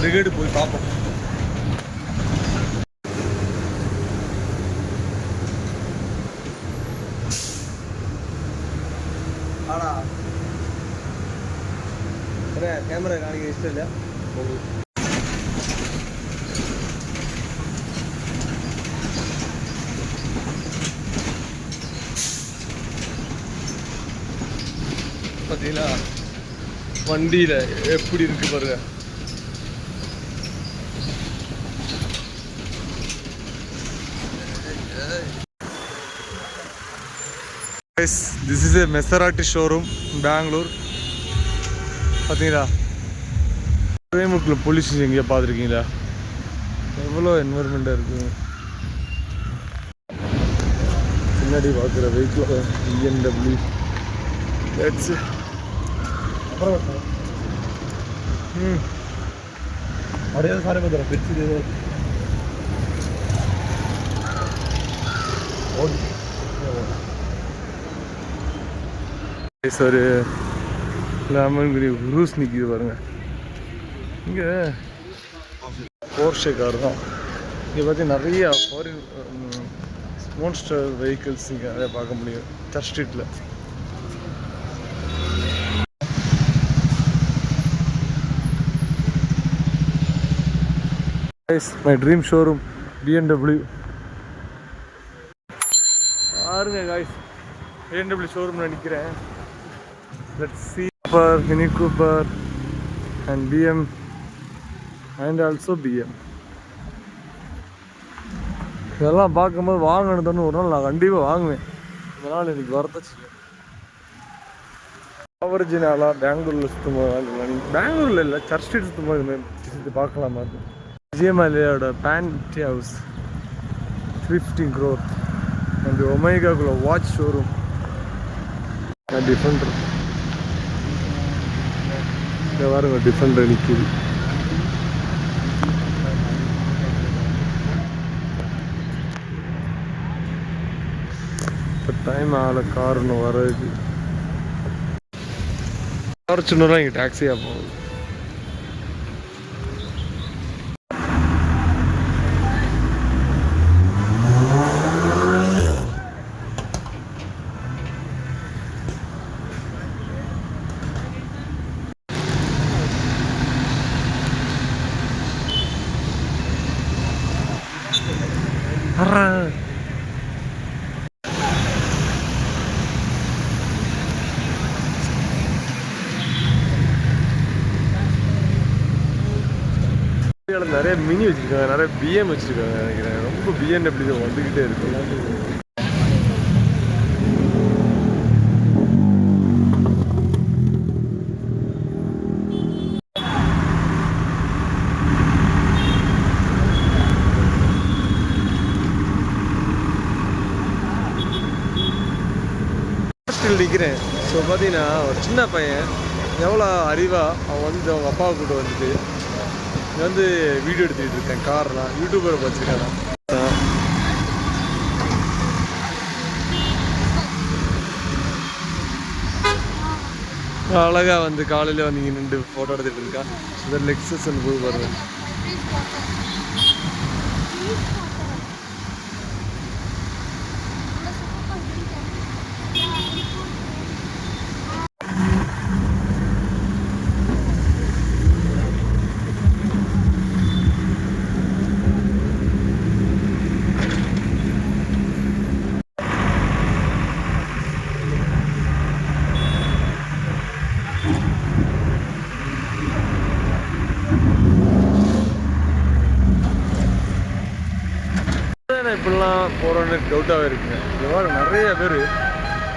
Brigade போய் பார்ப்போம். ஆடா கேமரா காணிக்க இஷ்டம் இல்லை. பார்த்தீங்களா வண்டியில் எப்படி இருக்கு பாருங்க. This is a Maserati showroom Bangalore. பார்த்தீங்களா கோயம்புத்தூர் போலீஸ் ஸ்டேஷன் எங்கேயா பார்த்துருக்கீங்களா? எவ்வளோ என்வரன்மெண்ட்டாக இருக்குது. பின்னாடி பார்க்குற வெஹிக்கிள் BMW. अरे सारे में फिर से दे दो. ஒரு லெமன் கிரீன் ரூஸ் நிற்கிது பாருங்க. இங்கே போர்ஷே கார் தான். இங்கே பார்த்தீங்கன்னா நிறையா ஃபாரின் மோன்ஸ்டர் வெஹிக்கிள்ஸ் இங்கே நிறையா பார்க்க முடியும் சர்ச் ஸ்ட்ரீட்டில். My dream showroom BMW. பாருங்க காய்ஸ், BMW ஷோரூமில் நிற்கிறேன். Let's see Mini Cooper and BM and also BM. இதெல்லாம் பார்க்கும்போது வாங்கணுன்னு ஒரு நாள் நான் கண்டிப்பாக வாங்குவேன். இதனால் எனக்கு வரதச்சு ஒரிஜினலாக பெங்களூரில் சுற்றும்போது பெங்களூரில் இல்லை சர்ச் ஸ்ட்ரீட் சுற்றும்போது இது பார்க்கலாமா? விஜயமலையோட பேண்டி ஹவுஸ் 15 crore அண்ட் ஒமேகாக்குள்ள வாட்ச் ஷோரூம் டிஃபெண்டர். இந்த வாரம் டிஃபெண்டர் நிற்கிது. இப்போ டைம் ஆகலை கார் ஒன்று வர்றதுக்கு. கார் சின்னதாக இங்கே டாக்ஸியாக போகுது. நிறைய மினி வச்சிருக்காங்க, நிறைய BM வச்சிருக்காங்க நினைக்கிறேன். ரொம்ப BMW வந்துக்கிட்டே இருக்கு. நிற்கிறேன். ஸோ பார்த்தீங்கன்னா ஒரு சின்ன பையன் எவ்வளோ அறிவா அவன் வந்து அவங்க அப்பாவை கூட்ட வந்துட்டு வந்து வீடியோ எடுத்துக்கிட்டு இருக்கேன். கார்லாம் யூடியூபரை வச்சுருக்கேன். அழகாக வந்து காலையில் வந்து இங்கே நின்று ஃபோட்டோ எடுத்துகிட்டு இருக்கா. இந்த லெக்ஸஸ் போய் வருவேன். இப்படிலாம் போகிறோன்னு டவுட்டாகவே இருக்குங்க. இந்த நிறைய பேர்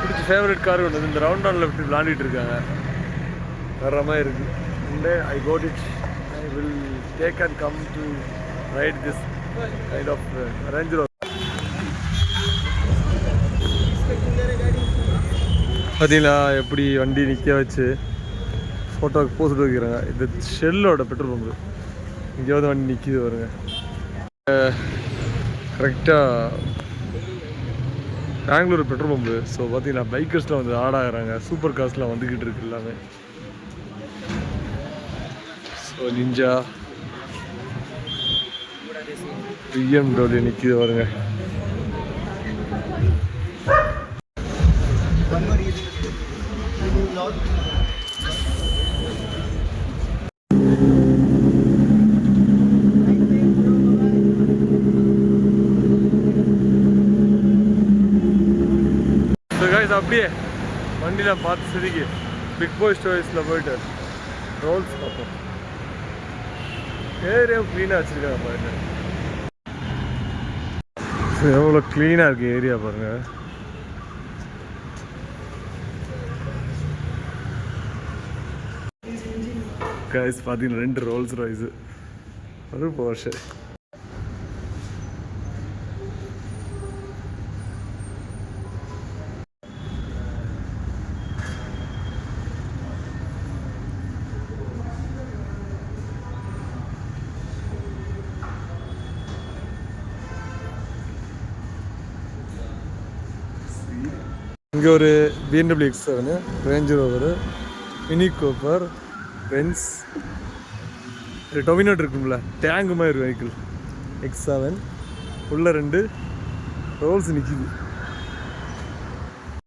பிடிச்ச ஃபேவரட் கார் ஒன்று இந்த ரவுண்டானில் விட்டு விளாண்டிட்டு இருக்காங்க. வர்ற மாதிரி இருக்குது. And I got it. I will take and come to right this kind of Range Rover. பார்த்தீங்களா எப்படி வண்டி நிற்க வச்சு ஃபோட்டோவுக்கு போஸ்ட் வைக்கிறாங்க. இது ஷெல்லோட பெட்ரோல் பம்பு. இங்கேயாவது வண்டி நிற்கிது வருங்க. கரெக்டாக பெங்களூர் பெட்ரோல் பம்பு. ஸோ பார்த்தீங்கன்னா பைக்கர்ஸ்லாம் வந்து ஆடாகிறாங்க. சூப்பர் கார்ஸ்லாம் வந்துக்கிட்டு இருக்கு எல்லாமே. ஸோ நிஞ்சா BMW நிற்கிது பாருங்க. அப்படியே வண்டியில் பார்த்து சிரிக்கு பிக் பாய் ஸ்டோரிஸில் போயிட்டு ரோல்ஸ் பார்ப்போம். ஏரியா க்ளீனாக வச்சுருக்காங்க பாருங்க. எவ்வளோ க்ளீனாக இருக்குது ஏரியா பாருங்க. கைஸ் பார்த்தீங்கன்னா 2 ரோல்ஸ் ராய்ஸு, ஒரு போர்ஷே. இங்கே ஒரு BMW X7, Range Rover, Mini Cooper, Benz, Domino இருக்கும்ல டேங்கு மாதிரி வெஹிக்கிள் X7 உள்ள 2 ரோல்ஸ் நிற்கிது.